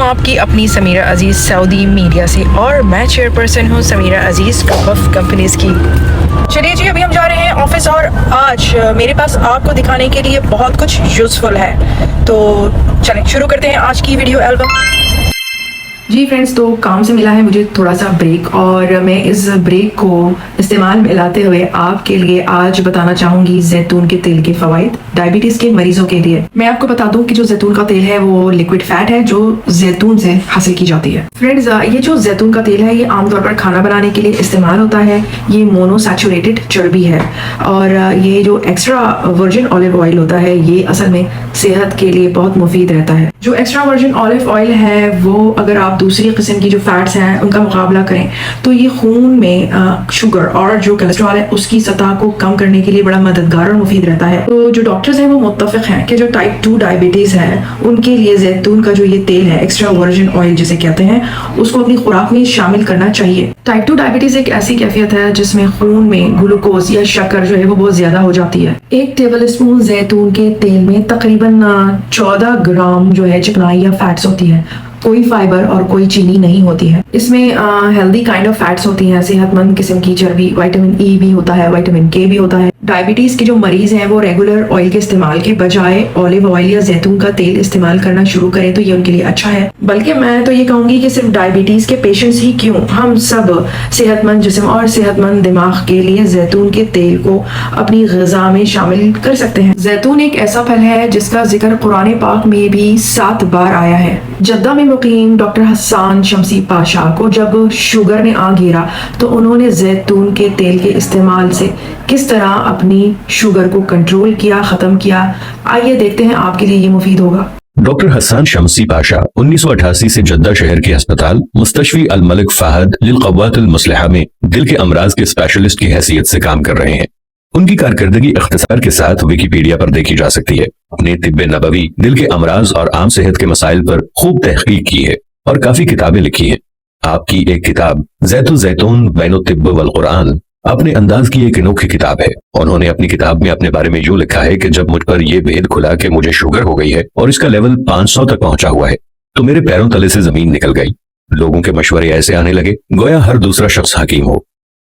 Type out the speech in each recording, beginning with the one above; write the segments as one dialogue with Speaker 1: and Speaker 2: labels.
Speaker 1: आपकी अपनी समीरा अजीज़ Saudi media से, और मैं चेयरपर्सन हूँ समीरा अजीज़ गल्फ कंपनीज की। चलिए जी, अभी हम जा रहे हैं ऑफिस और आज मेरे पास आपको दिखाने के लिए बहुत कुछ यूज़फुल है। तो चलें शुरू करते हैं आज की वीडियो एल्बम। जी फ्रेंड्स, तो काम से मिला है मुझे थोड़ा सा ब्रेक, और मैं इस ब्रेक को इस्तेमाल में लाते हुए आपके लिए आज बताना चाहूँगी जैतून के तेल के फ़वाइद डायबिटीज़ के मरीजों के लिए। मैं आपको बता दूं कि जो जैतून का तेल है वो लिक्विड फैट है जो जैतून से हासिल की जाती है। फ्रेंड्स, ये जो जैतून का तेल है ये आमतौर पर खाना बनाने के लिए इस्तेमाल होता है। ये मोनोसैचुरेटेड चर्बी है, और ये जो एक्स्ट्रा वर्जिन ऑलिव ऑयल होता है ये असल में सेहत के लिए बहुत मुफीद रहता है। जो एक्स्ट्रा वर्जिन ऑलिव ऑयल है वो अगर आप दूसरी किस्म की जो फैट्स हैं उनका मुकाबला करें तो ये खून में शुगर और जो कोलेस्ट्रॉल है उसकी सतह को कम करने के लिए बड़ा मददगार और मुफीद रहता है। तो जो डॉक्टर्स हैं वो मुत्तफिक हैं कि जो टाइप 2 डायबिटीज़ है उनके लिए जैतून का जो ये तेल है, एक्स्ट्रा वर्जिन ऑयल जिसे कहते हैं, उसको अपनी खुराक में शामिल करना चाहिए। टाइप 2 डायबिटीज़ एक ऐसी कैफियत है जिसमें खून में ग्लूकोज या शक्कर जो है वो बहुत ज्यादा हो जाती है। 1 टेबल स्पून जैतून के तेल में तकरीबन 14 ग्राम जो है चिकनाई या फैट्स होती है। कोई फाइबर और कोई चीनी नहीं होती है। इसमें हेल्दी काइंड ऑफ फैट्स होती हैं, सेहतमंद किस्म की चर्बी, विटामिन ई भी होता है, विटामिन के भी होता है। डायबिटीज के जो मरीज हैं वो रेगुलर ऑयल के इस्तेमाल के बजाय ऑलिव ऑयल या जैतून का तेल इस्तेमाल करना शुरू करें तो ये उनके लिए अच्छा है। बल्कि मैं तो ये कहूंगी कि सिर्फ डायबिटीज के पेशेंट्स ही क्यों, हम सब सेहतमंद जिस्म और सेहतमंद दिमाग के लिए जैतून के तेल को अपनी ग़िज़ा में शामिल कर सकते हैं। जैतून एक ऐसा फल है जिसका जिक्र कुरान पाक में भी 7 बार आया है। जद्दा में मुकीम डॉक्टर हसन शमसी पाशा को जब शुगर ने आ घेरा तो उन्होंने जैतून के तेल के इस्तेमाल से किस तरह अपनी शुगर को कंट्रोल किया, खत्म किया। आइए देखते हैं, आपके लिए ये मुफीद होगा।
Speaker 2: डॉक्टर हसन शमसी पाशा 1988 से जद्दा शहर के अस्पताल मुस्तशफी अल मलिक फहद लिल क़व्वात अल मुस्लिहा में दिल के अमराज के स्पेशलिस्ट की हैसियत से काम कर रहे हैं। उनकी कारकर्दगी इख्तिसार के साथ विकिपीडिया पर देखी जा सकती है। अपने तिब्बे नबवी, दिल के अमराज और आम सेहत के मसाइल पर खूब तहकीक की है और काफी किताबें लिखी हैं। आपकी एक किताब जैतून बैन तिब्ब वल कुरान अपने अंदाज की एक अनोखी किताब है। उन्होंने अपनी किताब में अपने बारे में यूं लिखा है कि जब मुझ पर यह भेद खुला कि मुझे शुगर हो गई है और इसका लेवल 500 तक पहुंचा हुआ है तो मेरे पैरों तले से जमीन निकल गई। लोगों के मशवरे ऐसे आने लगे गोया हर दूसरा शख्स हकीम हो,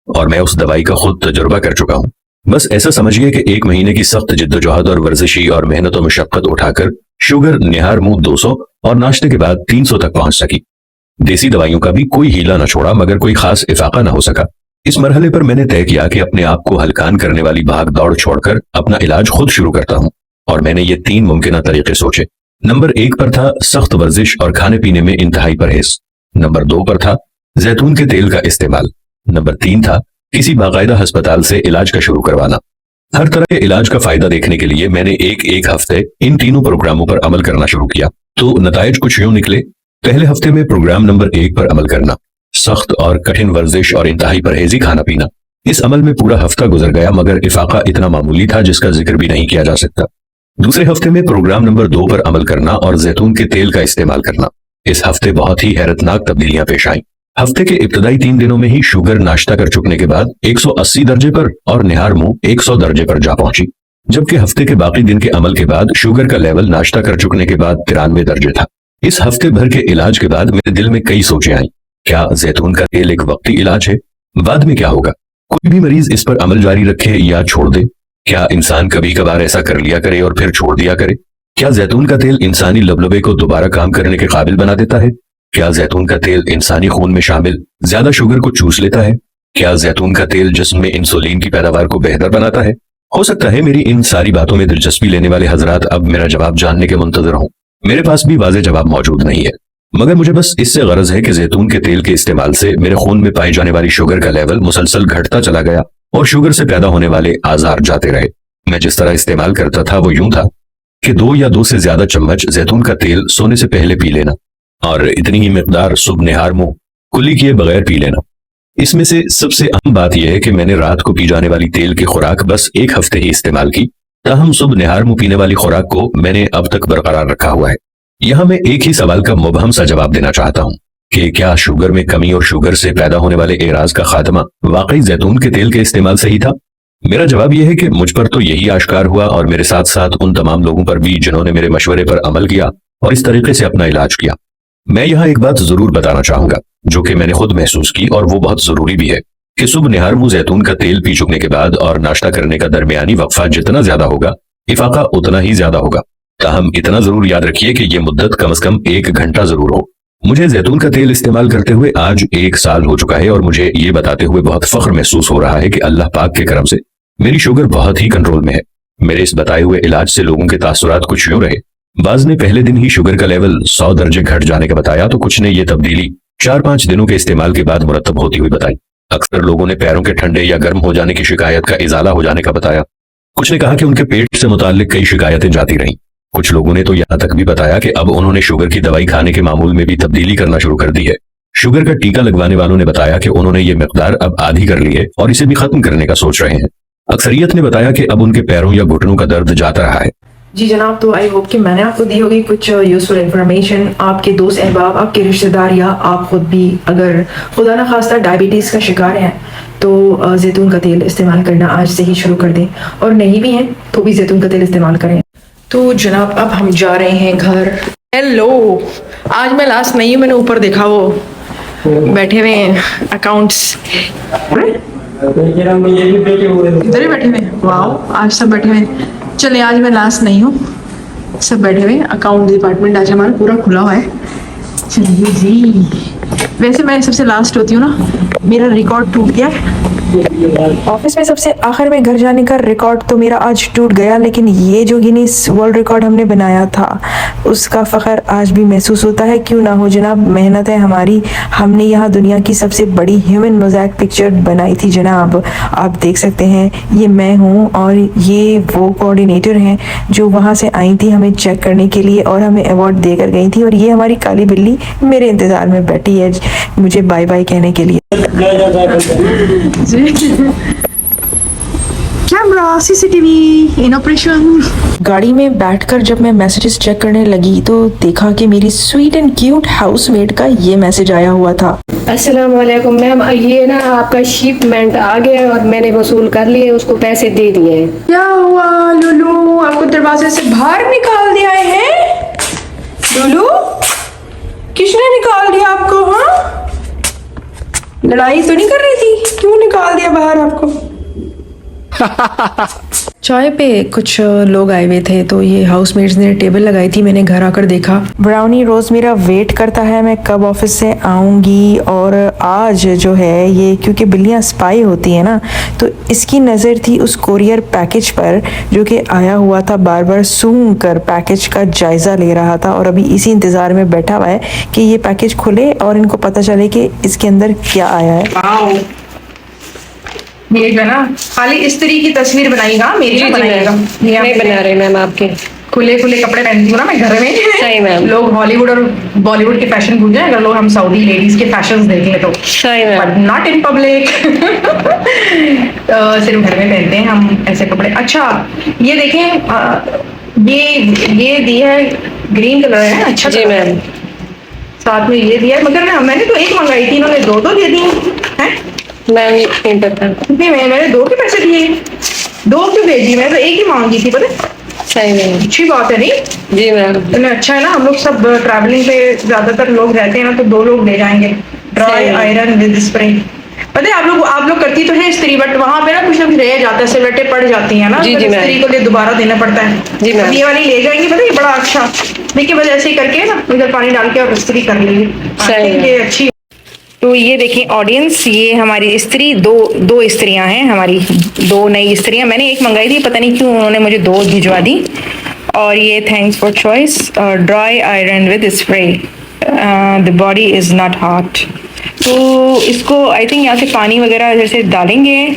Speaker 2: और मैं उस दवाई का खुद तजुर्बा कर चुका हूँ। बस ऐसा समझिए कि 1 महीने की सख्त जिद्दोजहद और वर्जिशी और मेहनत और मशक्कत उठाकर शुगर निहार मुंह 200 और नाश्ते के बाद 300 तक पहुंच सकी। देसी दवाइयों का भी कोई हीला न छोड़ा मगर कोई खास इफाका न हो सका। इस मरहले पर मैंने तय किया कि अपने आप को हल्कान करने वाली भाग दौड़ छोड़कर अपना इलाज खुद शुरू करता हूँ, और मैंने ये 3 मुमकिन तरीके सोचे। नंबर 1 पर था सख्त वर्जिश और खाने पीने में इंतहाई परहेज। नंबर 2 पर था जैतून के तेल का इस्तेमाल। नंबर 3 था किसी बाकायदा अस्पताल से इलाज का शुरू करवाना। हर तरह के इलाज का फायदा देखने के लिए मैंने एक हफ्ते इन तीनों प्रोग्रामों पर अमल करना शुरू किया। तो नताइज कुछ यूं निकले। पहले हफ्ते में प्रोग्राम नंबर 1 पर अमल करना, सख्त और कठिन वर्जिश और इंतहाई परहेजी खाना पीना। इस अमल में पूरा हफ्ता गुजर गया मगर इफाका इतना मामूली था जिसका जिक्र भी नहीं किया जा सकता। दूसरे हफ्ते में प्रोग्राम नंबर 2 पर अमल करना और जैतून के तेल का इस्तेमाल करना। इस हफ्ते बहुत ही हैरतनाक तब्दीलियां पेश आईं। हफ्ते के इब्तदाई 3 दिनों में ही शुगर नाश्ता कर चुकने के बाद 180 दर्जे पर और निहार मुंह 100 दर्जे पर जा पहुंची, जबकि हफ्ते के बाकी दिन के अमल के बाद शुगर का लेवल नाश्ता कर चुकने के बाद 93 दर्जे था। इस हफ्ते भर के इलाज के बाद मेरे दिल में कई सोचें आई। क्या जैतून का तेल एक वक्ती इलाज है? बाद में क्या होगा? कोई भी मरीज इस पर अमल जारी रखे या छोड़ दे? क्या इंसान कभी कभार ऐसा कर लिया करे और फिर छोड़ दिया करे? क्या जैतून का तेल इंसानी लबलबे को दोबारा काम करने के काबिल बना देता है? क्या जैतून का तेल इंसानी खून में शामिल ज्यादा शुगर को चूस लेता है? क्या जैतून का तेल जिस्म में इंसुलिन की पैदावार को बेहतर बनाता है? हो सकता है मेरी इन सारी बातों में दिलचस्पी लेने वाले हजरात अब मेरा जवाब जानने के मुंतजर हों। मेरे पास भी वाज़ेह जवाब मौजूद नहीं है, मगर मुझे बस इससे गरज है कि जैतून के तेल के इस्तेमाल से मेरे खून में पाई जाने वाली शुगर का लेवल मुसलसल घटता चला गया और शुगर से पैदा होने वाले आजार जाते रहे। मैं जिस तरह इस्तेमाल करता था वो यूं था कि 2 या 2 से ज्यादा चम्मच जैतून का तेल सोने से पहले पी लेना, और इतनी ही मिकदार सुबह निहार मुंह कुल्ली किए बगैर पी लेना। इसमें से सबसे अहम बात यह है कि मैंने रात को पी जाने वाली तेल की खुराक बस 1 हफ्ते ही इस्तेमाल की, ताहम सुबह निहार मुंह पीने वाली खुराक को मैंने अब तक बरकरार रखा हुआ है। यहाँ मैं एक ही सवाल का मुबहम सा जवाब देना चाहता हूँ कि क्या शुगर में कमी और शुगर से पैदा होने वाले एराज का खात्मा वाकई जैतून के तेल के इस्तेमाल से ही था? मेरा जवाब यह है कि मुझ पर तो यही आश्कार हुआ और मेरे साथ साथ उन तमाम लोगों पर भी जिन्होंने मेरे मशवरे पर अमल किया और इस तरीके से अपना इलाज किया। मैं यहाँ एक बात जरूर बताना चाहूंगा जो कि मैंने खुद महसूस की और वो बहुत जरूरी भी है कि सुबह निहार मुंह जैतून का तेल पी चुकने के बाद और नाश्ता करने का दरमियानी वक्फा जितना ज्यादा होगा इफाका उतना ही ज्यादा होगा। ताहम इतना जरूर याद रखिए कि ये मुद्दत कम से कम 1 घंटा जरूर हो। मुझे जैतून का तेल इस्तेमाल करते हुए आज 1 साल हो चुका है और मुझे ये बताते हुए बहुत फख्र महसूस हो रहा है कि अल्लाह पाक के करम से मेरी शुगर बहुत ही कंट्रोल में है। मेरे इस बताए हुए इलाज से लोगों के तासुरात कुछ यूं रहे। बाज ने पहले दिन ही शुगर का लेवल 100 दर्जे घट जाने का बताया तो कुछ ने ये तब्दीली 4-5 दिनों के इस्तेमाल के बाद मुरतब होती हुई बताई। अक्सर लोगों ने पैरों के ठंडे या गर्म हो जाने की शिकायत का इजाला हो जाने का बताया। कुछ ने कहा कि उनके पेट से मुताल्लिक कई शिकायतें जाती रहीं। कुछ लोगों ने तो यहाँ तक भी बताया कि अब उन्होंने शुगर की दवाई खाने के मामूल में भी तब्दीली करना शुरू कर दी है। शुगर का टीका लगवाने वालों ने बताया कि उन्होंने ये मिकदार अब आधी कर ली है और इसे भी खत्म करने का सोच रहे हैं। अक्सरियत ने बताया कि अब उनके पैरों या घुटनों का दर्द जाता रहा है।
Speaker 1: जी जनाब, तो आई होप कि मैंने आपको दी होगी कुछ यूजफुल इन्फॉर्मेशन। आपके दोस्त अहबाब, आपके रिश्तेदार या आप खुद भी अगर खुदा न खास्ता डायबिटीज़ का शिकार हैं तो जैतून का तेल इस्तेमाल करना आज से ही शुरू कर दें, और नहीं भी हैं तो भी जैतून का तेल इस्तेमाल करें। तो जनाब अब हम जा रहे हैं घर। हेलो, आज मैं लास्ट नहीं हूँ, मैंने ऊपर देखा वो बैठे हुए हैं अकाउंट्स, इधर ही बैठे हुए हैं। वाह, आज सब बैठे हुए हैं। चले, आज मैं लास्ट नहीं हूँ, सब बैठे हुए हैं। अकाउंट डिपार्टमेंट आज हमारा पूरा खुला हुआ है। चलिए जी, वैसे मैं सबसे लास्ट होती हूँ ना, मेरा रिकॉर्ड टूट गया। ऑफिस में सबसे आखिर में घर जाने का रिकॉर्ड तो मेरा आज टूट गया, लेकिन ये जो गिनीज वर्ल्ड रिकॉर्ड हमने बनाया था उसका फ़ख्र आज भी महसूस होता है। क्यों ना हो जनाब, मेहनत है हमारी। हमने यहाँ दुनिया की सबसे बड़ी ह्यूमन मोज़ेक पिक्चर बनाई थी जनाब। आप देख सकते हैं, ये मैं हूँ और ये वो कोऑर्डिनेटर हैं जो वहाँ से आई थी हमें चेक करने के लिए और हमें अवार्ड देकर गई थी। और ये हमारी काली बिल्ली मेरे इंतज़ार में बैठी है मुझे बाय बाय कहने के लिए। कैमरा, सीसीटीवी इन ऑपरेशन। गाड़ी में बैठकर जब मैं मैसेजेस चेक करने लगी तो देखा कि मेरी स्वीट एंड क्यूट हाउसमेट का ये मैसेज आया हुआ था।
Speaker 3: अस्सलाम वालेकुम मैम, ये ना आपका शिपमेंट आ गया और मैंने वसूल कर लिए, उसको पैसे दे दिए।
Speaker 1: क्या हुआ लुलू, आपको दरवाजे से बाहर निकाल दिया है? लुलू, किसने निकाल दिया आपको? हाँ, लड़ाई तो नहीं कर रही थी, क्यों निकाल दिया बाहर आपको? चाय पे कुछ लोग आए हुए थे तो ये हाउसमेट्स ने टेबल लगाई थी। मैंने घर आकर देखा ब्राउनी रोज मेरा वेट करता है मैं कब ऑफिस से आऊंगी। और आज जो है ये, क्योंकि बिल्लियां स्पाई होती है ना, तो इसकी नज़र थी उस कोरियर पैकेज पर जो कि आया हुआ था। बार बार सूंघ कर पैकेज का जायजा ले रहा था और अभी इसी इंतजार में बैठा हुआ है कि ये पैकेज खुले और इनको पता चले कि इसके अंदर क्या आया है। ये जो है ना, खाली इस्त्री की तस्वीर बनाएगा, मेरी भी बनाएगा।
Speaker 3: नहीं बना रहे मैम, आपके
Speaker 1: खुले खुले कपड़े पहनती हूँ ना मैं घर में।
Speaker 3: सही मैम।
Speaker 1: लोग हॉलीवुड और बॉलीवुड के फैशन भूल जाए अगर लोग हम सऊदी लेडीज के फैशंस देख ले तो।
Speaker 3: सही ma'am.
Speaker 1: But not in public. सिर्फ घर में पहनते हैं हम ऐसे कपड़े। अच्छा ये देखें, ये दी है, ग्रीन कलर है। अच्छा
Speaker 3: जी मैम।
Speaker 1: साथ में ये दिया है, मगर ना मैंने तो एक मंगाई थी, इन्होंने दो दे दी है।
Speaker 3: मैम नहीं पता
Speaker 1: नहीं, मैंने 2 के पैसे दिए, 2 क्यों भेजी? मैं तो एक ही मांगी थी, पता।
Speaker 3: सही मैम।
Speaker 1: अच्छी बात है नहीं?
Speaker 3: जी मैम।
Speaker 1: तो अच्छा है ना, हम लोग सब ट्रैवलिंग पे ज्यादातर लोग रहते हैं ना, तो 2 लोग ले जाएंगे। Dry iron with spray. पता है आप लोग करती तो है इस्त्री, बट वहाँ पे ना कुछ ना कुछ रह जाता है, सिलवटें पड़ जाती है ना,
Speaker 3: जी,
Speaker 1: तो
Speaker 3: जी
Speaker 1: इस्त्री को लिए दोबारा देना पड़ता है।
Speaker 3: जी मैम।
Speaker 1: ये वाली ले जाएंगे, पता है बड़ा अच्छा। देखिए बस ऐसे ही करके ना इधर पानी डाल के और इस्त्री कर लीजिए, ये अच्छी। तो ये देखिए ऑडियंस, ये हमारी इस्त्री दो इस्त्रियां हैं हमारी, 2 नई इस्त्रियां। मैंने एक मंगाई थी, पता नहीं क्यों उन्होंने मुझे 2 भिजवा दी। और ये thanks for choice, dry iron with spray, the body is not hot. तो इसको आई थिंक यहाँ से पानी वगैरह जैसे डालेंगे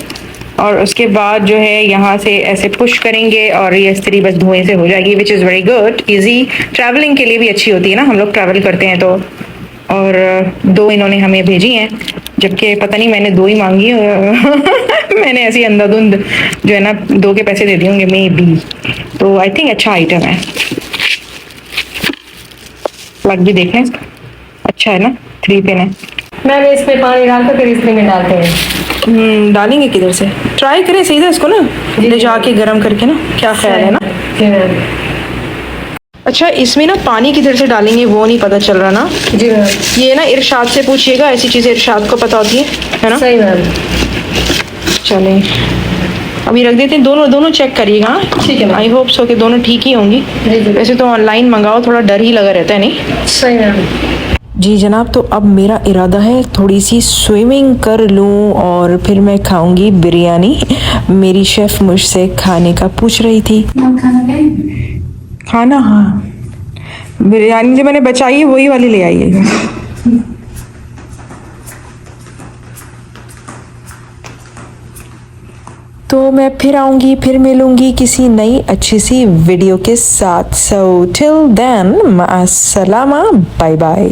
Speaker 1: और उसके बाद जो है यहाँ से ऐसे पुश करेंगे और ये इस्त्री बस धुएं से हो जाएगी, which is very good. Easy travelling के लिए भी अच्छी होती है ना, हम लोग ट्रैवल करते हैं तो। और 2 इन्होंने हमें भेजी हैं, जबकि पता नहीं मैंने 2 ही मांगी। मैंने ऐसी अंधाधुंध जो है ना 2 के पैसे दे दिए होंगे मे बी। तो आई थिंक अच्छा आइटम है। प्लग भी देखें, अच्छा है ना, 3 पिन है।
Speaker 3: मैम इसमें पानी डालकर फिर इस्त्री में डालते हैं।
Speaker 1: डालेंगे किधर से? ट्राई करें सीधा इसको ना ले जाके गर्म करके ना, क्या ख्याल है ना? अच्छा, इसमें ना पानी किधर से डालेंगे वो नहीं पता चल रहा ना।
Speaker 3: जी मैम।
Speaker 1: ये ना इरशाद से पूछिएगा, ऐसी चीज़ें इरशाद को पता होती है ना।
Speaker 3: सही मैम।
Speaker 1: चलें अभी रख देते हैं, दोनों चेक करिएगा।
Speaker 3: ठीक है मैम।
Speaker 1: आई होप सो कि दोनों ठीक ही होंगी।
Speaker 3: जी जी।
Speaker 1: वैसे तो ऑनलाइन मंगाओ थोड़ा डर ही लगा रहता है नहीं।
Speaker 3: सही मैम।
Speaker 1: जी जनाब, तो अब मेरा इरादा है थोड़ी सी स्विमिंग कर लूँ और फिर मैं खाऊंगी बिरयानी। मेरी शेफ़ मुझसे खाने का पूछ रही थी। खाना, हाँ, बिरयानी जो मैंने बचाई है वही वाली ले आइएगा। तो मैं फिर आऊँगी, फिर मिलूँगी किसी नई अच्छी सी वीडियो के साथ। सो टिल देन, माअस्सलामा, बाय बाय।